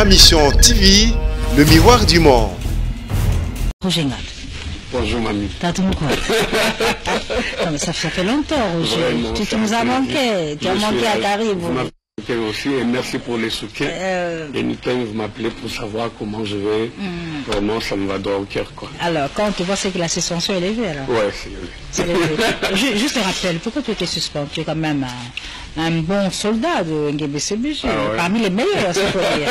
Ma Mission TV, le miroir du monde. Roger Ngandou. Bonjour mamie. T'as tout quoi? Non mais ça fait longtemps Roger. Vraiment, tu nous as manqué. Tu as manqué à Caribou. Vous m'avez manqué aussi et merci pour les soutiens. Et Nickel, vous m'appelez pour savoir comment je vais. Vraiment ça me va droit au cœur quoi. Alors quand tu vois c'est que la suspension est levée alors. Ouais c'est élevé. Juste un rappel, pourquoi tu étais suspendu? Tu es quand même un bon soldat de NGBCBG, parmi les meilleurs, c'est pour dire.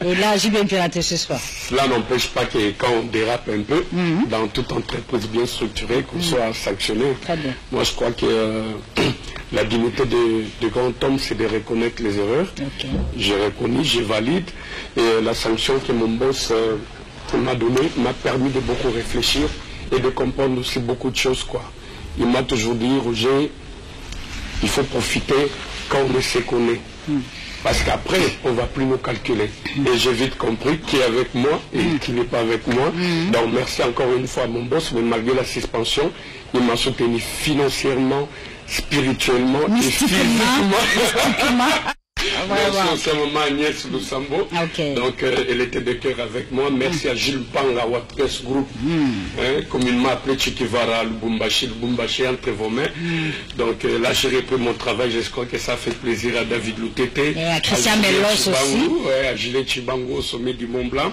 Et là, j'ai bien pu rater ce soir. Cela n'empêche pas que quand on dérape un peu, dans toute entreprise bien structurée, qu'on soit sanctionné. Très bien. Moi, je crois que la dignité de grand homme, c'est de reconnaître les erreurs. Okay. J'ai reconnu, j'ai valide. Et la sanction que mon boss m'a donnée m'a permis de beaucoup réfléchir et de comprendre aussi beaucoup de choses, quoi. Il m'a toujours dit, Roger, il faut profiter quand on sait qu'on est. Parce qu'après, on ne va plus nous calculer. Et j'ai vite compris qui est avec moi et qui n'est pas avec moi. Donc merci encore une fois à mon boss, mais malgré la suspension, il m'a soutenu financièrement, spirituellement et physiquement. Merci à maman Agnès Lusambo. Donc elle était de cœur avec moi. Merci à Gilles Panga, Watres Group. Comme il m'a appelé Chikivara, Lubumbashi entre vos mains. Donc là j'ai repris mon travail. J'espère que ça fait plaisir à David Loutete. Et à Christian Melos aussi. À Gilles Chibango au sommet du Mont Blanc.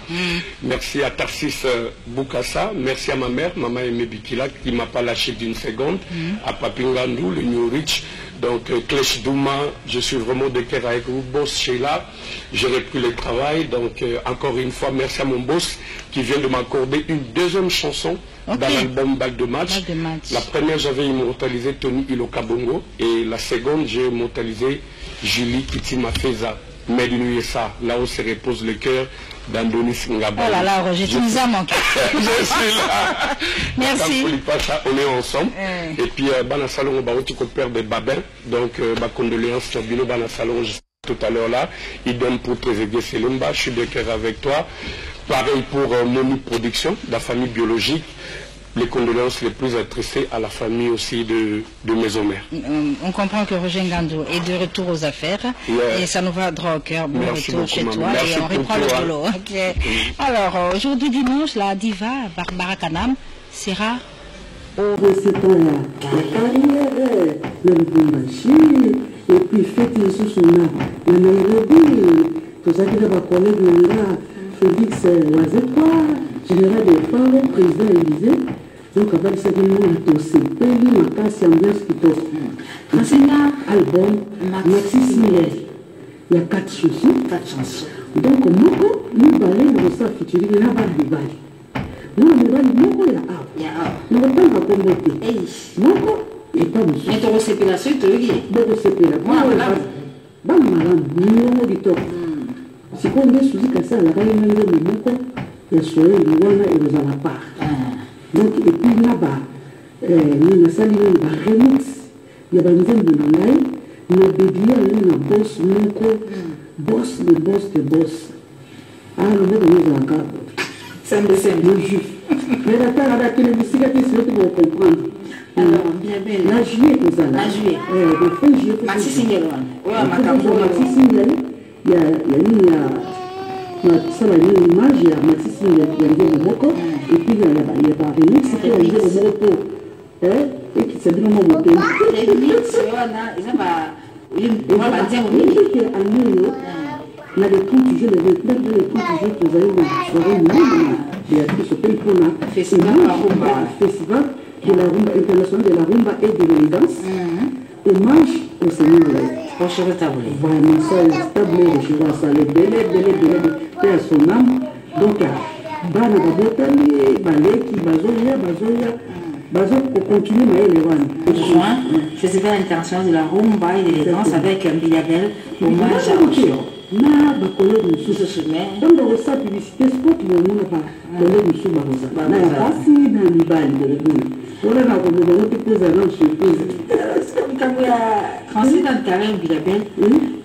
Merci à Tarsis Boukassa. Merci à ma mère, Maman Aimé Bikila, qui ne m'a pas lâché d'une seconde. À Papingandou, le New Rich. Donc, Klech Douma, je suis vraiment de cœur avec vous, boss Sheila. J'ai repris le travail. Donc, encore une fois, merci à mon boss qui vient de m'accorder une deuxième chanson dans l'album Balle de Match. La première, j'avais immortalisé Tony Iloka Bongo. Et la seconde, j'ai immortalisé Julie Kitima Feza. Made in USA, là où se repose le cœur d'Andonis Ngaba. Oh là là, Roger, tu nous as manqué. Je suis là. Merci. On est ensemble. Et puis, Bana Salon, on va père de Babel. Donc, ma condoléance sur Bino Bana Salon, tout à l'heure là. Idem pour Trezeguet Selemba. Je suis de cœur avec toi. Pareil pour Moni Production, la famille biologique. Les condoléances les plus attristées à la famille aussi de Maison-Mère. On comprend que Roger Ngandou est de retour aux affaires et ça nous va droit au cœur. Bon retour chez toi et on reprend le boulot. Alors aujourd'hui dimanche, la diva Barbara Kanam sera au... C'est pas la carrière, le Lubumbashi, et puis fête sous son âme. Le Nairobi, tout ça qui va connaître le gars, Félix Wazekwa, général des femmes, président Élysée. Donc, avec ce que nous avons tous, pays, ma casse, ambiance qui tosse. C'est un album, Maxi Single. Il y a 4 chansons. Donc, nous allons dans ça, featuring, il y a pas de bail. Nous allons il y a un. Nous allons pas combattre. Et pas de mais tu as reçu la suite, tu as dit. Donc, c'est la moi, bah, madame, nous avons dit top. C'est qu'on est sous le ça, la réunion de Moko, il y a soirée, il y a et vous en a part. Donc, et puis là-bas, il y a salué le remix, il y a une dizaine de l'oreille, il y a dédié à un boss, boss de boss de boss. Ah, le mot de nous a c'est le juif. Mais la terre a la musique, c'est pour comprendre. Alors, bien, la juillet, vous allez. La juillet. Le fin juillet. Maxi Single. Oui, Maxi Single. Il y a ça va une image, il y a Maxi Single, il y a un Moko, et puis il y a pas remix, il y a un Moko. Et qui s'est vraiment monté. Il y a des comptes du jeu, les comptes du jeu que vous avez dans soirée, il y a tout ce pays pour la festival de la rumba internationale de la rumba et de l'élégance. Hommage au Seigneur. Vraiment, ça, c'est tablé de chez moi, ça, les délais, paix à son âme. Donc, Bana Babotali, Baleki, Bazoya, pour continuer, mais elle est loin. Festival international de la rumba et de l'élégance avec Bilabel, hommage à Roger. Na bakolo musu donc dans sa publicité sport le monde pas le musu barosa na basi na libali de l'eau voilà na ko de l'autre pose à surprise c'est comme ya Francis dans Karen Bilabel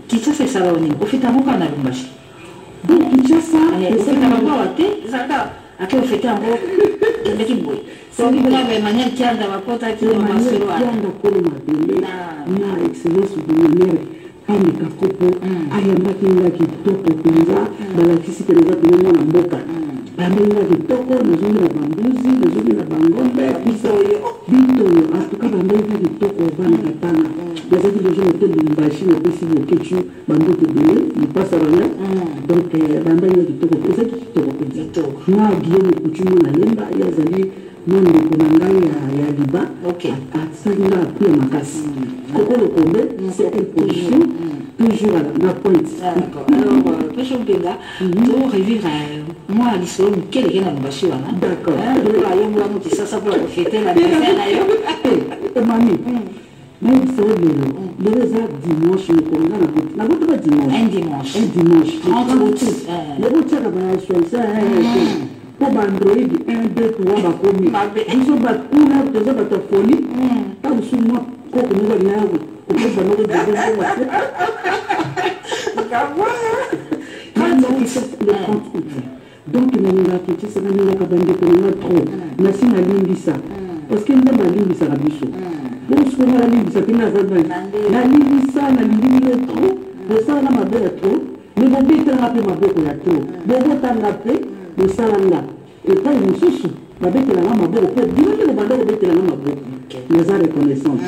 qui ça fait ça là au fait avant qu'on a Lubumbashi donc qui ça c'est ça va pas te ça va à que fait un gros l'équipe boy c'est lui la manière qui a dans la porte qui est masolo na excellence de manière ameka kopo ayambaki nga kitoko mpenza balakisi mpe eza pene mwana mboka bambeli nga kitoko nazongi na bambuzi nazongi na bangombe bitoyo atuka bambeli nga kitoko bana katana nazaki deja moto limbashi napesi bokecu bambote ebele lipasa banga donc bambeli nga kitoko ezaki kitoko mpenza nga guillaume kucumu na lemba ye azali mondeko na ngai ya liba asali nga apui ya makasi koko lokombe c'est une position toujours na pointe. Alors Pécho Mpenga pour revivre moi à l'histoire quel est le bashi wana d'accord la yo mwa muti sasa pour fêter la naissance na yo mami mais c'est le dimanche na boto ba dimanche un dimanche 30 août le boto ka ba choisa pour Android 1 2 3 ba komi biso ba kuna toza ba tofoni ta usuma ko ko ngo na yo ko ba no de donc nanga kiti sana nanga kabande ko na trop na sina limbisa parce que nda ba limbisa ka biso bon ce qu'on a limbisa pina za na limbisa na limbisa trop de ça na mabe trop mais bon bien très rapide maboko ya trop bon tanga pe de ça là et pas une souci mabeko la maboko pe bien que le bando beko la maboko les a reconnaissance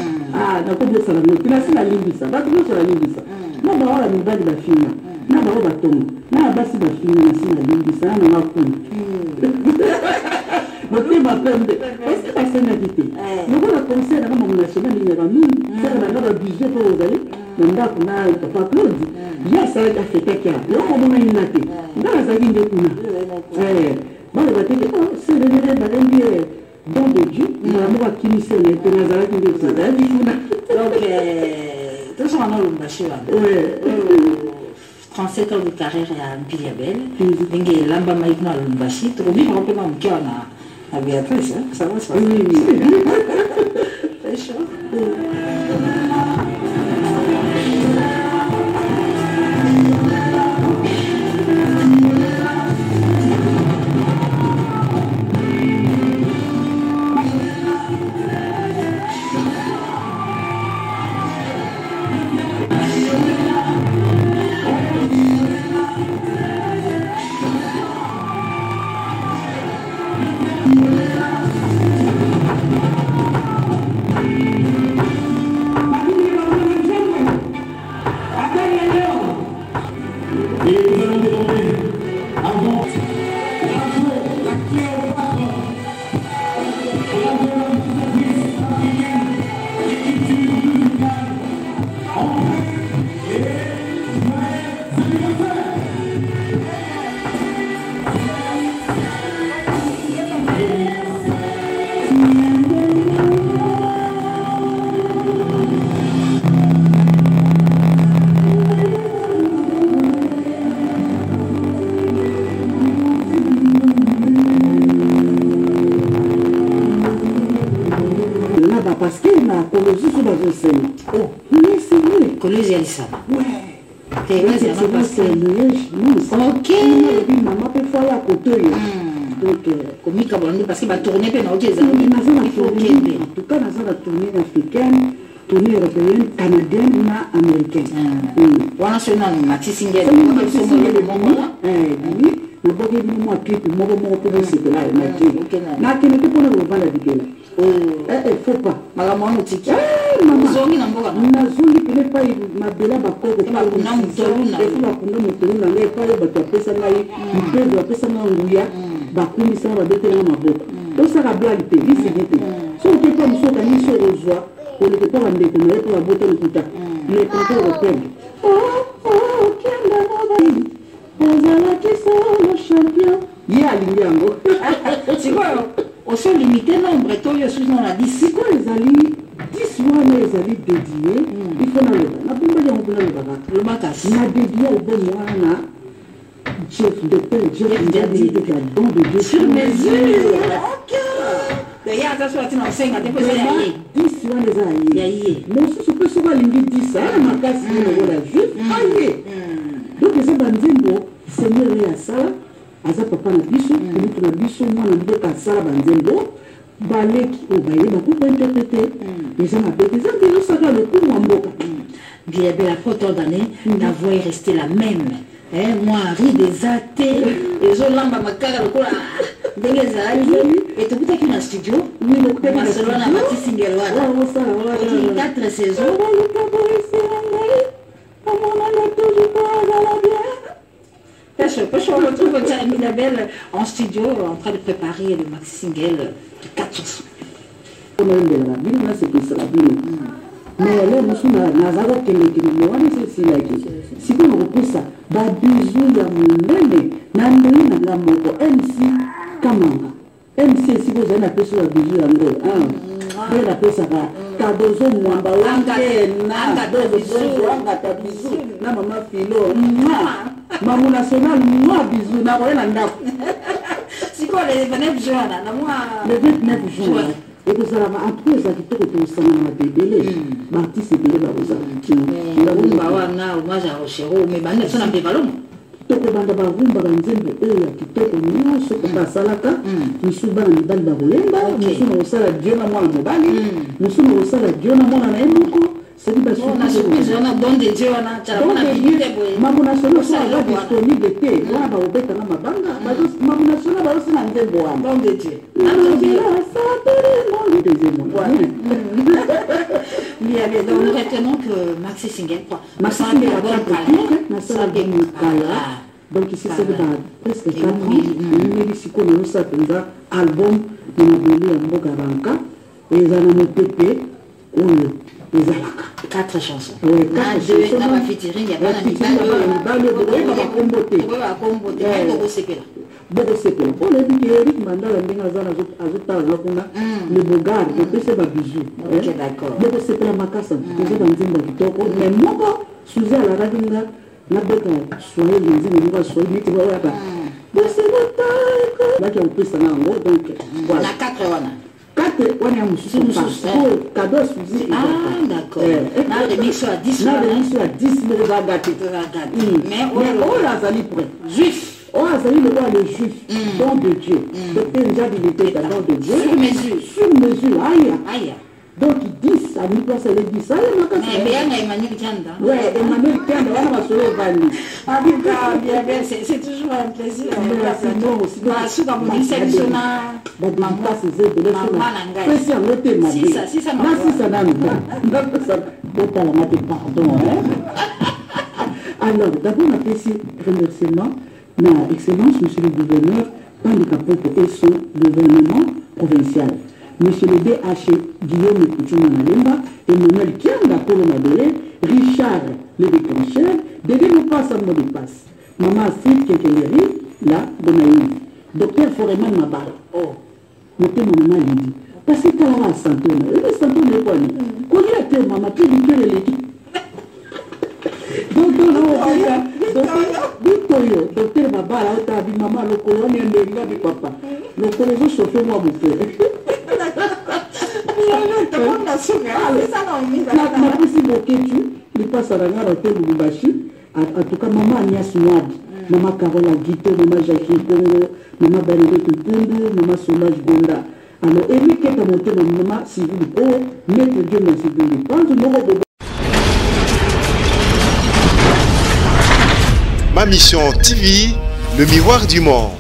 d'accord de ça la pina sina limbisa ba tout sur la limbisa na ba wala ni bali ba fina na ba ba tomo na basi ba fina na sina limbisa na makuni Votre m'appelle, est-ce que ça s'est invité? Nous avons le conseil de la nationale de l'Iramine, c'est la budget pour vous aller, nous avons pas Claude. Il y a ça qui a fait quelqu'un. Là, on a une natte. Dans la zaguine de Kuna. Bon, le bâtiment, c'est le niveau de don de Dieu. Nous avons qui nous sommes, et nous avons dit que ça. Donc, tout ça, on a le bâcheur. 35 ans de carrière à Mpiliabel. Donc, l'amba maïkna le bâchit. Trop bien, on peut pas me dire, à Béatrice, ça va se passer. Oui. C'est chaud. Parce qu'il m'a connu sur la scène. Oh, oui, c'est vrai. Connu Zélissa. Ouais. C'est vrai, c'est ok. Maman peut faire à côté. Donc, comme il a parce qu'il va tourner pendant des années. Il faut qu'il en tout cas, dans la tournée africaine, tournée européenne, canadienne, américaine. Pour national, Mathis Singer, le bogue du mois clip, le moment pour c'est là, n'a qu'une pour le vendre la faut pas. Maman, tiki. Maman, n'a zone qui n'est pas ma belle bako, il faut la condamner motoruna, n'est pas le bateau, ça n'a eu, il peut de la personne en Gouya, Bakoumi, ça va déterminer ma boca. Donc ça va blaguer, il s'est dit. Si on peut pas me sauter à l'issue aux joies, on ne peut pas la découvrir pour la beauté de tout ça. Il est content de perdre. Oh, quel amour! Le champion. Il y a l'Indiango. C'est quoi? On se limite nombre et toi, je suis dans la 10. C'est quoi les alliés? 10 mois, les alliés dédiés. Il faut dans le bac. Il a dédié au bon mois, chef de paix, chef de don de Dieu. Sur mesure. D'ailleurs, ça soit dans 5 ans, tu peux aller. 10 mois, les alliés. Mais si je peux savoir les 10, ça, ma casse, la juif, allié. Donc, les Banzembo, Seigneur et Asala, Asa Papa na biso, na biso, moi na biso Kasala Banzembo, baleki o baye bakupa interpréter les gens appellent des gens ça dans le coup mwamboka bien belle après autant d'années la voix est restée la même moi ri des athées les gens lamba makaka le cola ndenge zali et tout petit dans studio oui le côté Barcelona Mati single wana 4 saisons on retrouve Minabel en studio en train de préparer le maxi single de 4 chansons. On a une de la ville, c'est que c'est la ville. Mais là, nous sommes à Nazareth, qui est si on repousse ça, bisou, il y a mon nez, Nandri, Nagamoko, MC, Kamanga. MC, si vous avez appelé sur la bisou, elle appelle ça Kadozo, Mwamba, Wanga, bisou, na maman Philo, Mamou national, moi bisou, na rien à ndap. C'est quoi le 29 juin là? Le 29 juin. Et vous allez après ça qui te retrouve na bébé. Marti c'est bébé ba vous allez. Ba wana moi j'ai chéro mais ba na sona bebalo. Toko banda ba rumba ba nzembe oya kitoko nyonso ko basalaka. Misu bana mibali ba kolemba, misu na osala Dieu na mwana mobali, misu na osala Dieu na mwana na emoko. C'est une surprise. On a don de Dieu, on a Maman nationale soit disponible. Moi, je vais vous ma banga. Maman nationale va aussi dans le bois. Don de Dieu. Donc nous retenons que Maxi Single, quoi. Maxi Single a été donc ici c'est presque 4 ans. Il y a eu un album de Mboka Ranka et ils ont été les 4 chansons. Oui, 4 chansons. Dans ma featuring, il y a pas de pour les dit Eric Mandala le Bogar, le PC Babijou. Ok, d'accord. Beaucoup c'est la Makassa, c'est dans Zimba Kitoko. Mais moi, sous la Radinga, la Beka, soyez les Zimba, soyez les Zimba. C'est le temps. Là, qui a un peu ça donc voilà. La 4 on a un cadeau sous. Ah, d'accord. Là, le mix à 10. Là, le mix à 10, mais on va gâter. Mais on a allé près. Juif. On a allé le voir le juif, don de Dieu. Donc, déjà, il était don de Dieu. Sur mesure. Sur mesure, aïe. Donc, 10, à mi-place, elle est 10. Ça, il m'a cassé. Mais bien, Emmanuel Tianda. Oui, Emmanuel Tianda, on va se lever. Bien, c'est toujours un plaisir. Merci, non, aussi. Si ça me dit, c'est le sona. Maman, c'est le sona. Si ça n'a pardon. Alors, d'abord, on a fait ici remerciement à Excellence, Monsieur le Gouverneur, Pandikapoto et son gouvernement provincial. Monsieur le DH Guillaume Kouchouma Nalemba, Emmanuel Kianda Polo Madele, Richard le déclencheur, Dédé nous passe à mot de passe. Maman Astrid Kekeleri, là, Bonaï. Docteur Foreman Mabara. Oh, mettez mon maman Lydie. Parce que tu as la santé, la santé n'est pas née. Quand il a été maman, tu dis que l'équipe. Donc, docteur Mabara, tu as dit maman, le colon est de papa. Le colon chauffé moi mon frère. En tout cas, maman Agnès Nouad, maman Carola Guito, maman Jackie Congo, maman Benedette Pundu, maman Solange Gonda. Alors, Eric est monté dans maman Sylvie Po, maître Dieu dans Sylvie Po. Ma mission TV, le miroir du monde.